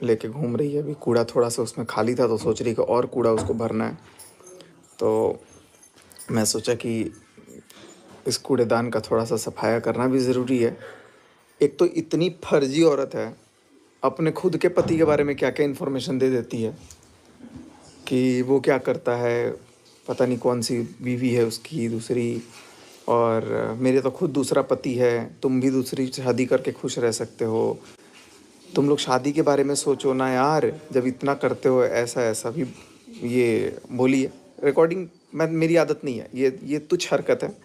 लेके घूम रही है। अभी कूड़ा थोड़ा सा उसमें खाली था तो सोच रही कि और कूड़ा उसको भरना है। तो मैं सोचा कि इस कूड़ेदान का थोड़ा सा सफाया करना भी ज़रूरी है। एक तो इतनी फर्जी औरत है, अपने खुद के पति के बारे में क्या क्या इन्फॉर्मेशन दे देती है कि वो क्या करता है, पता नहीं कौन सी बीवी है उसकी दूसरी, और मेरे तो खुद दूसरा पति है, तुम भी दूसरी शादी करके खुश रह सकते हो। तुम लोग शादी के बारे में सोचो ना यार, जब इतना करते हो। ऐसा ऐसा भी ये बोली है। रिकॉर्डिंग मैं मेरी आदत नहीं है, ये तुच्छ हरकत है,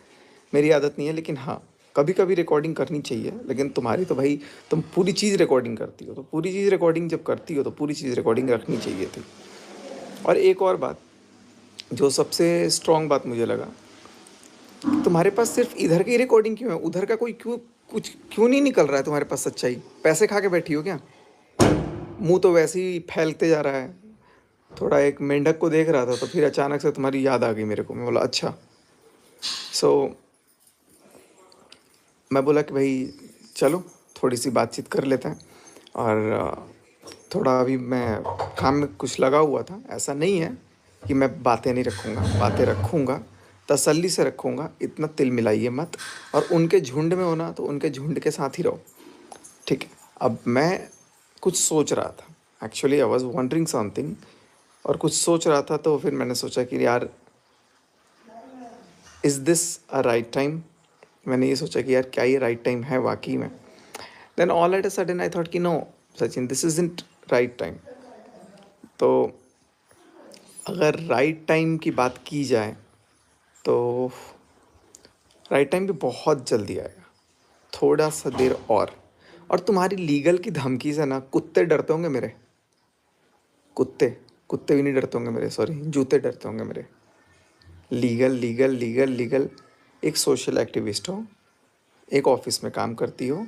मेरी आदत नहीं है। लेकिन हाँ, कभी कभी रिकॉर्डिंग करनी चाहिए। लेकिन तुम्हारी तो भाई, तुम पूरी चीज़ रिकॉर्डिंग करती हो, तो पूरी चीज़ रिकॉर्डिंग जब करती हो तो पूरी चीज़ रिकॉर्डिंग रखनी चाहिए थी। और एक और बात, जो सबसे स्ट्रांग बात मुझे लगा, तुम्हारे पास सिर्फ इधर की रिकॉर्डिंग क्यों है, उधर का कोई कुछ क्यों नहीं निकल रहा है तुम्हारे पास सच्चाई? पैसे खा के बैठी हो क्या? मुंह तो वैसे ही फैलते जा रहा है। थोड़ा एक मेंढक को देख रहा था तो फिर अचानक से तुम्हारी याद आ गई मेरे को। मैं बोला अच्छा। सो मैं बोला कि भाई चलो थोड़ी सी बातचीत कर लेते हैं। और थोड़ा अभी मैं काम में कुछ लगा हुआ था। ऐसा नहीं है कि मैं बातें नहीं रखूँगा, बातें रखूँगा, तसल्ली से रखूँगा, इतना तिल मिलाइए मत। और उनके झुंड में हो ना तो उनके झुंड के साथ ही रहो, ठीक है? अब मैं कुछ सोच रहा था, actually I was wondering something, और कुछ सोच रहा था। तो फिर मैंने सोचा कि यार, is this a right time? मैंने ये सोचा कि यार क्या ये राइट टाइम है वाकई में? Then all at a sudden I thought कि no Sachin, this isn't right time. तो अगर राइट टाइम की बात की जाए तो राइट टाइम भी बहुत जल्दी आएगा, थोड़ा सा देर और तुम्हारी लीगल की धमकी से ना कुत्ते डरते होंगे मेरे। कुत्ते कुत्ते भी नहीं डरते होंगे मेरे, सॉरी, जूते डरते होंगे मेरे। Legal legal legal legal. एक सोशल एक्टिविस्ट हो, एक ऑफिस में काम करती हो,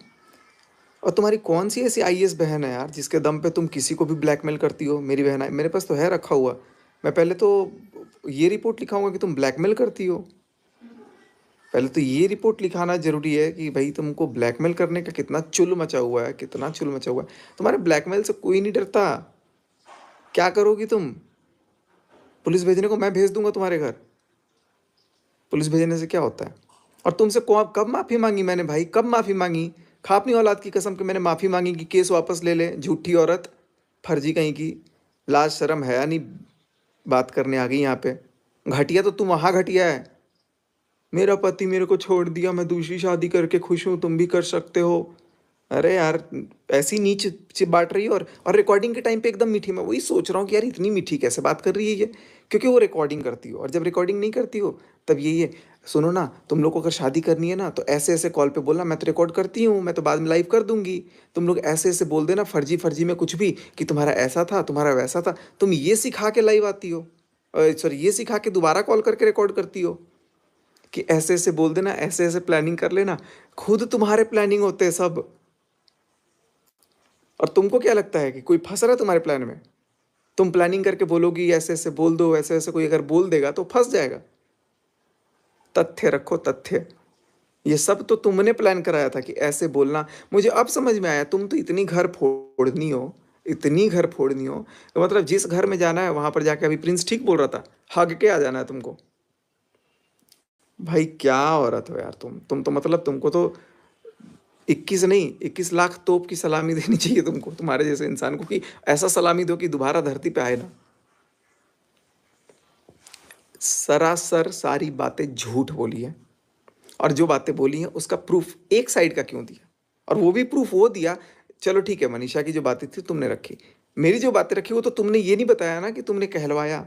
और तुम्हारी कौन सी ऐसी आईएएस बहन है यार जिसके दम पे तुम किसी को भी ब्लैकमेल करती हो? मेरी बहन है, मेरे पास तो है रखा हुआ। मैं पहले तो ये रिपोर्ट लिखाऊंगा कि तुम ब्लैकमेल करती हो। पहले तो ये रिपोर्ट लिखाना जरूरी है कि भाई तुमको ब्लैकमेल करने का कितना चुल मचा हुआ है, कितना चुल मचा हुआ है। तुम्हारे ब्लैकमेल से कोई नहीं डरता। क्या करोगी तुम? पुलिस भेजने को मैं भेज दूंगा तुम्हारे घर। पुलिस भेजने से क्या होता है? और तुमसे कब माफ़ी मांगी मैंने भाई, कब माफ़ी मांगी? खा अपनी औलाद की कसम कि मैंने माफ़ी मांगी कि केस वापस ले ले? झूठी औरत, फर्जी कहीं की, लाज शर्म है नहीं, बात करने आ गई यहाँ पे। घटिया तो तुम वहाँ घटिया है। मेरा पति मेरे को छोड़ दिया, मैं दूसरी शादी करके खुश हूँ, तुम भी कर सकते हो। अरे यार, ऐसी नीच बांट रही है। और रिकॉर्डिंग के टाइम पे एकदम मीठी। मैं वही सोच रहा हूँ कि यार इतनी मीठी कैसे बात कर रही है ये? क्योंकि वो रिकॉर्डिंग करती हो, और जब रिकॉर्डिंग नहीं करती हो तब यही है। सुनो ना, तुम लोग को अगर शादी करनी है ना तो ऐसे ऐसे कॉल पे बोलना, मैं तो रिकॉर्ड करती हूँ, मैं तो बाद में लाइव कर दूंगी। तुम लोग ऐसे ऐसे बोल देना फर्जी फर्जी में कुछ भी, कि तुम्हारा ऐसा था, तुम्हारा वैसा था। तुम ये सिखा के लाइव आती हो, सॉरी, ये सिखा के दोबारा कॉल करके रिकॉर्ड करती हो कि ऐसे ऐसे बोल देना, ऐसे ऐसे प्लानिंग कर लेना। खुद तुम्हारे प्लानिंग होते हैं सब। और तुमको क्या लगता है कि कोई फंस रहा है तुम्हारे प्लान में? तुम प्लानिंग करके बोलोगी ऐसे ऐसे बोल दो, ऐसे ऐसे कोई अगर बोल देगा तो फंस जाएगा। तथ्य रखो, तथ्य। ये सब तो तुमने प्लान कराया था कि ऐसे बोलना। मुझे अब समझ में आया, तुम तो इतनी घर फोड़नी हो, इतनी घर फोड़नी हो। तो मतलब जिस घर में जाना है वहां पर जाके, अभी प्रिंस ठीक बोल रहा था, हग के आ जाना है तुमको। भाई क्या औरत हो यार तुम तो मतलब तुमको तो 21 नहीं, 21 लाख तोप की सलामी देनी चाहिए तुमको, तुम्हारे जैसे इंसान को, कि ऐसा सलामी दो कि दोबारा धरती पे आए ना। सरासर सारी बातें झूठ बोली है। और जो बातें बोली हैं उसका प्रूफ एक साइड का क्यों दिया? और वो भी प्रूफ वो दिया। चलो ठीक है, मनीषा की जो बातें थी तुमने रखी, मेरी जो बातें रखी वो तो तुमने ये नहीं बताया ना कि तुमने कहलवाया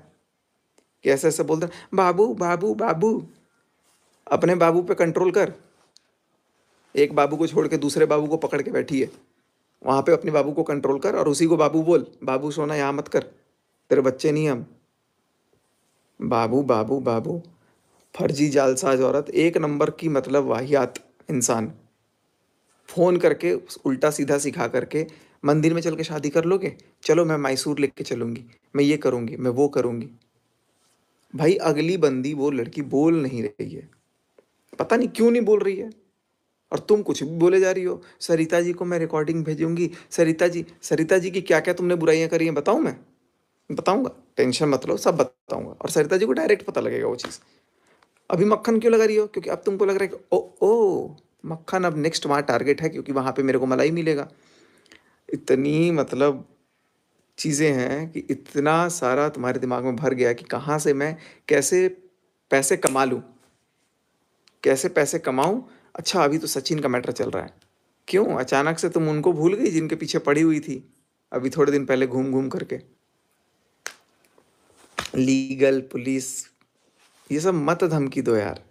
कि ऐसा ऐसा बोलता। बाबू बाबू बाबू, अपने बाबू पे कंट्रोल कर। एक बाबू को छोड़ के दूसरे बाबू को पकड़ के बैठी है। वहां पे अपने बाबू को कंट्रोल कर और उसी को बाबू बोल। बाबू सोना यहाँ मत कर, तेरे बच्चे नहीं हम। बाबू बाबू बाबू, फर्जी जालसाज औरत, एक नंबर की, मतलब वाहियात इंसान। फोन करके उल्टा सीधा सिखा करके मंदिर में चल के शादी कर लोगे? चलो मैं मैसूर लेके चलूंगी, मैं ये करूंगी, मैं वो करूंगी। भाई अगली बंदी वो लड़की बोल नहीं रही है, पता नहीं क्यों नहीं बोल रही है। और तुम कुछ भी बोले जा रही हो। सरिता जी को मैं रिकॉर्डिंग भेजूंगी, सरिता जी की क्या क्या तुमने बुराइयां करी हैं बताऊं मैं? बताऊंगा, टेंशन मत लो, सब बताऊंगा। और सरिता जी को डायरेक्ट पता लगेगा वो चीज़। अभी मक्खन क्यों लगा रही हो? क्योंकि अब तुमको लग रहा है कि ओ मक्खन अब नेक्स्ट वहाँ टारगेट है, क्योंकि वहाँ पे मेरे को मलाई मिलेगा। इतनी मतलब चीज़ें हैं कि इतना सारा तुम्हारे दिमाग में भर गया कि कहाँ से मैं कैसे पैसे कमा लूँ, कैसे पैसे कमाऊँ। अच्छा अभी तो सचिन का मैटर चल रहा है। क्यों अचानक से तुम उनको भूल गई जिनके पीछे पड़ी हुई थी अभी थोड़े दिन पहले घूम घूम करके? लीगल पुलिस ये सब मत धमकी दो यार,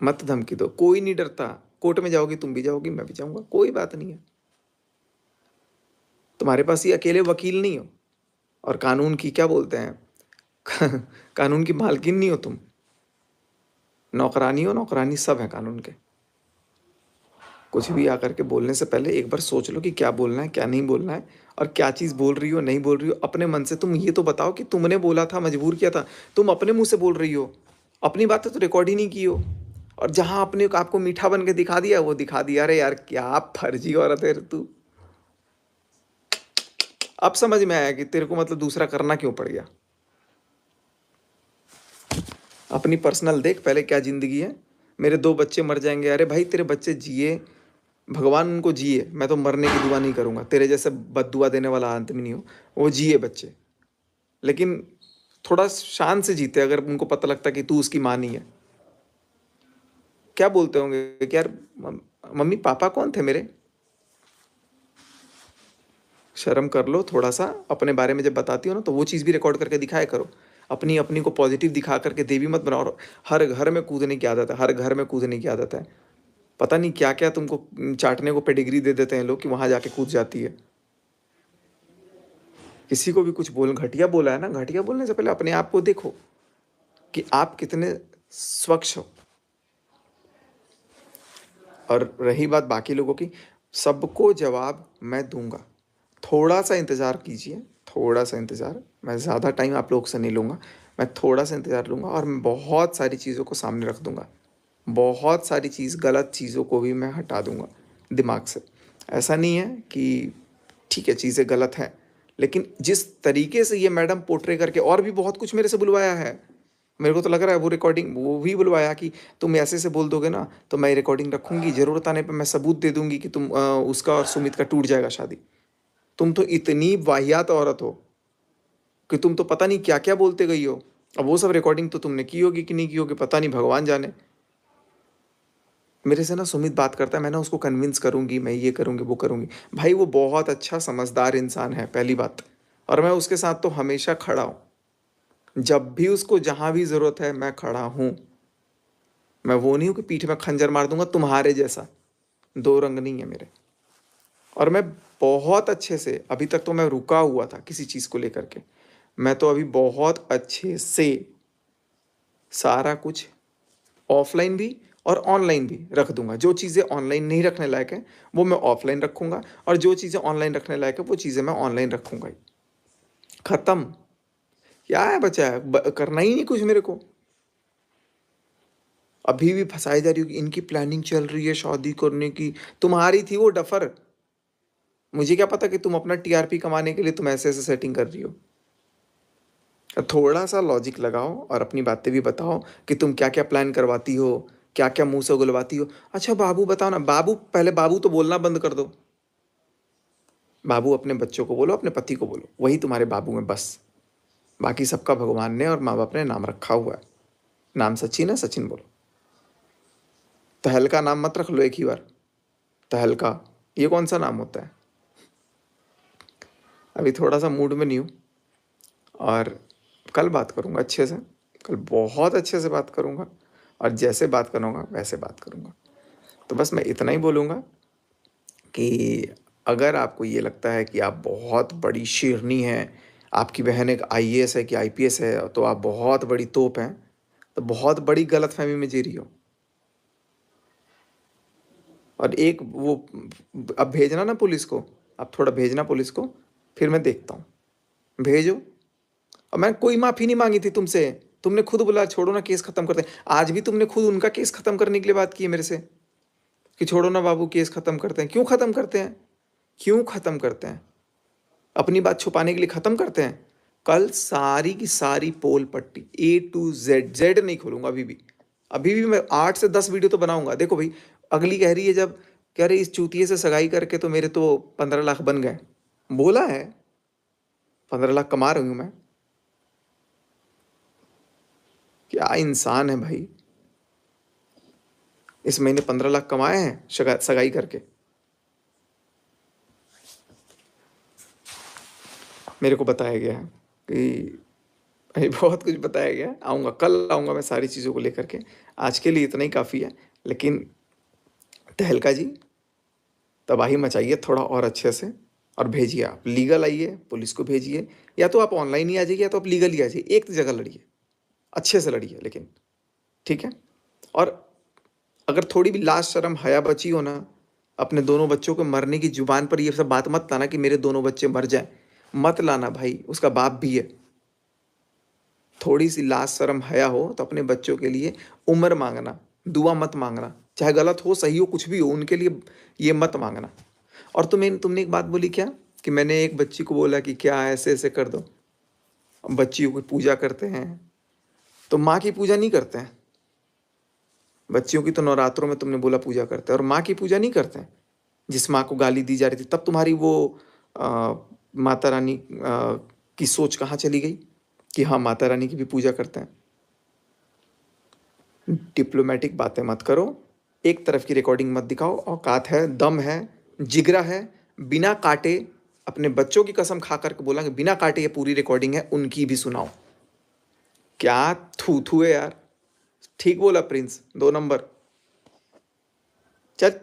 मत धमकी दो। कोई नहीं डरता। कोर्ट में जाओगी तुम भी जाओगी, मैं भी जाऊंगा, कोई बात नहीं है। तुम्हारे पास ये अकेले वकील नहीं हो और कानून की क्या बोलते हैं कानून की मालकिन नहीं हो तुम। नौकरानी हो, नौकरानी सब है कानून के। कुछ भी आकर के बोलने से पहले एक बार सोच लो कि क्या बोलना है क्या नहीं बोलना है, और क्या चीज़ बोल रही हो नहीं बोल रही हो अपने मन से। तुम ये तो बताओ कि तुमने बोला था, मजबूर किया था, तुम अपने मुंह से बोल रही हो। अपनी बातें तो रिकॉर्ड ही नहीं की हो, और जहां अपने को आपको मीठा बन के दिखा दिया वो दिखा दिया। अरे यार क्या फर्जी औरत है तू। अब समझ में आया कि तेरे को मतलब दूसरा करना क्यों पड़ गया। अपनी पर्सनल देख पहले क्या जिंदगी है। मेरे 2 बच्चे मर जाएंगे, अरे भाई तेरे बच्चे जिए, भगवान उनको जिए, मैं तो मरने की दुआ नहीं करूंगा, तेरे जैसे बददुआ देने वाला आदमी नहीं हो। वो जिए बच्चे, लेकिन थोड़ा शान से जीते। अगर उनको पता लगता कि तू उसकी माँ नहीं है, क्या बोलते होंगे कि यार मम्मी पापा कौन थे मेरे। शर्म कर लो थोड़ा सा। अपने बारे में जब बताती हो ना तो वो चीज़ भी रिकॉर्ड करके दिखाया करो। अपनी अपनी को पॉजिटिव दिखा करके देवी मत बनाओ। और हर घर में कूदने की आदत है, हर घर में कूदने की आदत है। पता नहीं क्या क्या तुमको चाटने को पेडिग्री दे देते हैं लोग कि वहां जाके कूद जाती है। किसी को भी कुछ बोल घटिया बोला है ना, घटिया बोलने से पहले अपने आप को देखो कि आप कितने स्वच्छ हो। और रही बात बाकी लोगों की, सबको जवाब मैं दूंगा। थोड़ा सा इंतज़ार कीजिए, थोड़ा सा इंतज़ार। मैं ज़्यादा टाइम आप लोगों से नहीं लूँगा। मैं थोड़ा सा इंतज़ार लूँगा और मैं बहुत सारी चीज़ों को सामने रख दूँगा। बहुत सारी गलत चीज़ों को भी मैं हटा दूँगा दिमाग से। ऐसा नहीं है कि ठीक है चीज़ें गलत हैं, लेकिन जिस तरीके से ये मैडम पोर्ट्रे करके और भी बहुत कुछ मेरे से बुलवाया है। मेरे को तो लग रहा है वो रिकॉर्डिंग वो भी बुलवाया कि तुम ऐसे से बोल दोगे ना तो मैं रिकॉर्डिंग रखूंगी, ज़रूरत आने पे मैं सबूत दे दूंगी कि तुम उसका और सुमित का टूट जाएगा शादी। तुम तो इतनी वाहियात औरत हो कि तुम तो पता नहीं क्या क्या बोलते गई हो। अब वो सब रिकॉर्डिंग तो तुमने की होगी कि नहीं की होगी पता नहीं, भगवान जाने। मेरे से ना सुमित बात करता है, मैं ना उसको कन्विंस करूंगी, मैं ये करूंगी वो करूंगी। भाई वो बहुत अच्छा समझदार इंसान है पहली बात, और मैं उसके साथ तो हमेशा खड़ा हूँ। जब भी उसको जहां भी ज़रूरत है मैं खड़ा हूँ। मैं वो नहीं हूँ कि पीठ में खंजर मार दूंगा तुम्हारे जैसा। दो रंग नहीं है मेरे। और मैं बहुत अच्छे से, अभी तक तो मैं रुका हुआ था किसी चीज़ को लेकर के, मैं तो अभी बहुत अच्छे से सारा कुछ ऑफलाइन भी और ऑनलाइन भी रख दूंगा। जो चीज़ें ऑनलाइन नहीं रखने लायक है वो मैं ऑफलाइन रखूंगा, और जो चीज़ें ऑनलाइन रखने लायक है वो चीज़ें मैं ऑनलाइन रखूंगा ही। खत्म। क्या है बचा है, करना ही नहीं कुछ मेरे को। अभी भी फंसाई जा रही हो कि इनकी प्लानिंग चल रही है शादी करने की। तुम्हारी थी वो डफर। मुझे क्या पता कि तुम अपना टीआरपी कमाने के लिए तुम ऐसे ऐसे सेटिंग कर रही हो। थोड़ा सा लॉजिक लगाओ और अपनी बातें भी बताओ कि तुम क्या क्या प्लान करवाती हो, क्या क्या मुंह से उगलवाती हो। अच्छा बाबू बताओ ना, बाबू पहले बाबू तो बोलना बंद कर दो। बाबू अपने बच्चों को बोलो, अपने पति को बोलो, वही तुम्हारे बाबू में बस। बाकी सबका भगवान ने और माँ बाप ने नाम रखा हुआ है। नाम सचिन है, सचिन बोलो। तहलका नाम मत रख लो एक ही बार। तहलका ये कौन सा नाम होता है? अभी थोड़ा सा मूड में नहीं हूँ, और कल बात करूँगा अच्छे से। कल बहुत अच्छे से बात करूँगा, और जैसे बात करूँगा वैसे बात करूँगा। तो बस मैं इतना ही बोलूँगा कि अगर आपको ये लगता है कि आप बहुत बड़ी शेरनी हैं, आपकी बहन एक आईएएस है कि आईपीएस है, तो आप बहुत बड़ी तोप हैं, तो बहुत बड़ी गलतफहमी में जी रही हो। और एक वो अब भेजना ना पुलिस को, अब थोड़ा भेजना पुलिस को, फिर मैं देखता हूँ। भेजो। और मैं कोई माफ़ी नहीं मांगी थी तुमसे। तुमने खुद बोला छोड़ो ना केस खत्म करते हैं। आज भी तुमने खुद उनका केस खत्म करने के लिए बात की है मेरे से। कि छोड़ो ना बाबू, केस खत्म करते हैं। क्यों खत्म करते हैं? क्यों खत्म करते हैं? अपनी बात छुपाने के लिए खत्म करते हैं। कल सारी की सारी पोल पट्टी A to Z, जेड नहीं खोलूंगा अभी भी मैं 8 से 10 वीडियो तो बनाऊंगा। देखो भाई, अगली कह रही है जब, कह रही इस चूतिए से सगाई करके तो मेरे तो 15 लाख बन गए। बोला है 15 लाख कमा रही हूं मैं। क्या इंसान है भाई, इस महीने 15 लाख कमाए हैं सगाई करके। मेरे को बताया गया है कि भाई बहुत कुछ बताया गया है। आऊँगा, कल आऊँगा मैं सारी चीज़ों को लेकर के। आज के लिए इतना ही काफ़ी है। लेकिन तहलका जी, तबाही मचाइए थोड़ा और अच्छे से, और भेजिए आप लीगल, आइए पुलिस को भेजिए, या तो आप ऑनलाइन ही आ जाइए या तो आप लीगल ही आ जाइए। एक जगह लड़िए, अच्छे से लड़िए लेकिन, ठीक है। और अगर थोड़ी भी लाज शर्म हया बची हो ना, अपने दोनों बच्चों के मरने की जुबान पर ये सब बात मत लाना कि मेरे दोनों बच्चे मर जाएं। मत लाना भाई, उसका बाप भी है। थोड़ी सी लाज शर्म हया हो तो अपने बच्चों के लिए उम्र मांगना, दुआ मत मांगना। चाहे गलत हो सही हो कुछ भी हो, उनके लिए ये मत मांगना। और तुमने एक बात बोली क्या, कि मैंने एक बच्ची को बोला कि क्या ऐसे ऐसे कर दो। बच्चियों की पूजा करते हैं तो माँ की पूजा नहीं करते हैं। बच्चियों की तो नवरात्रों में तुमने बोला पूजा करते हैं, और माँ की पूजा नहीं करते हैं। जिस माँ को गाली दी जा रही थी, तब तुम्हारी वो माता रानी की सोच कहाँ चली गई कि हाँ माता रानी की भी पूजा करते हैं। डिप्लोमेटिक बातें मत करो, एक तरफ की रिकॉर्डिंग मत दिखाओ। औकात है, दम है, जिगरा है, बिना काटे, अपने बच्चों की कसम खा करके बोला कि बिना काटे ये पूरी रिकॉर्डिंग है, उनकी भी सुनाओ। क्या थू थू है यार। ठीक बोला प्रिंस, 2 नंबर। चल।